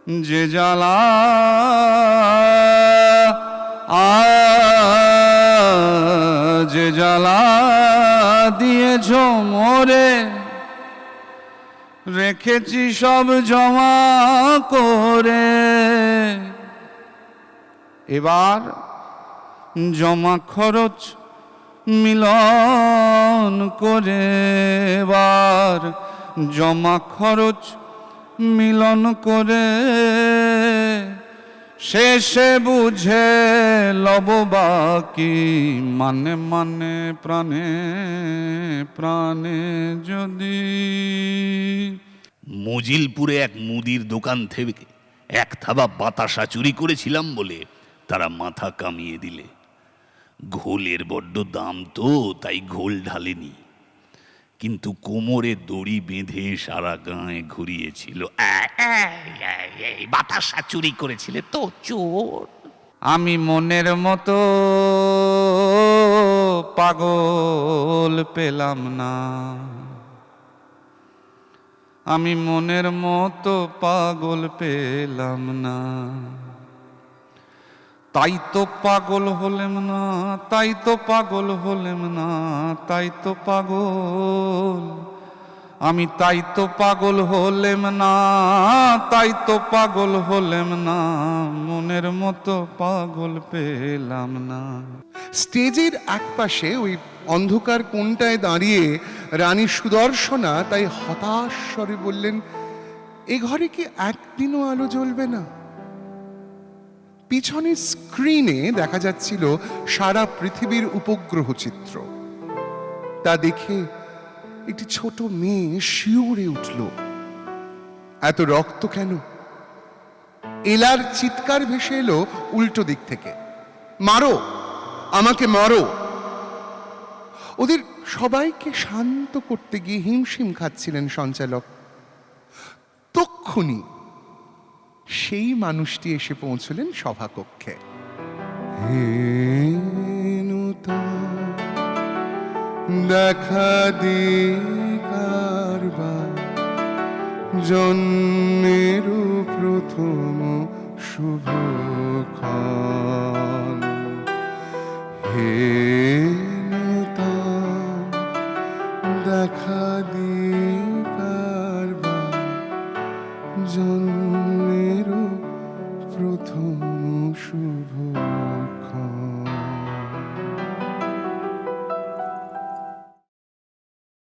যে জ্বালা যে জ্বালা দিয়েছ মোরে, রেখেছি সব জমা করে। এবার জমা খরচ মিলন করে, এবার জমা খরচ মিলন করে, শেষে বুঝে লব বাকি মানে মানে প্রাণে প্রাণে যদি। মজিলপুরে এক মুদির দোকান থেকে এক থাবা বাতাসা চুরি করেছিলাম বলে তারা মাথা কামিয়ে দিলে। ঘোলের বড্ড দাম তো, তাই ঘোল ঢালেনি, কিন্তু কোমরে দড়ি বেঁধে সারা গায়ে ঘুরিয়েছিল, বাতাসা চুরি করেছিলে তো চোর। আমি মনের মতো পাগল পেলাম না, আমি মনের মতো পাগল পেলাম না। তাই তো পাগল হলেম না, তাই তো পাগল হলেম না, তাই তো পাগল আমি, তাই তো পাগল হলেম না, তাই তো পাগল হলেম না, মনের মতো পাগল পেলাম না। স্টেজের একপাশে ওই অন্ধকার কোণটায় দাঁড়িয়ে রানী সুদর্শনা তাই হতাশ স্বরে বললেন, এ ঘরে কি একদিনও আলো জ্বলবে না? পিছনের স্ক্রিনে দেখা যাচ্ছিল সারা পৃথিবীর উপগ্রহ চিত্র। তা দেখে একটি ছোট মেয়ে শিউরে উঠল। এত রক্ত কেন? এলার চিৎকার ভেসে এলো উল্টো দিক থেকে, মারো আমাকে, মারো। ওদের সবাইকে শান্ত করতে গিয়ে হিমশিম খাচ্ছিলেন সঞ্চালক। তক্ষুনি সেই মানুষটি এসে পৌঁছলেন সভাকক্ষে। দেখা দিকারবার জন্মের প্রথম শুভক্ষণ, হে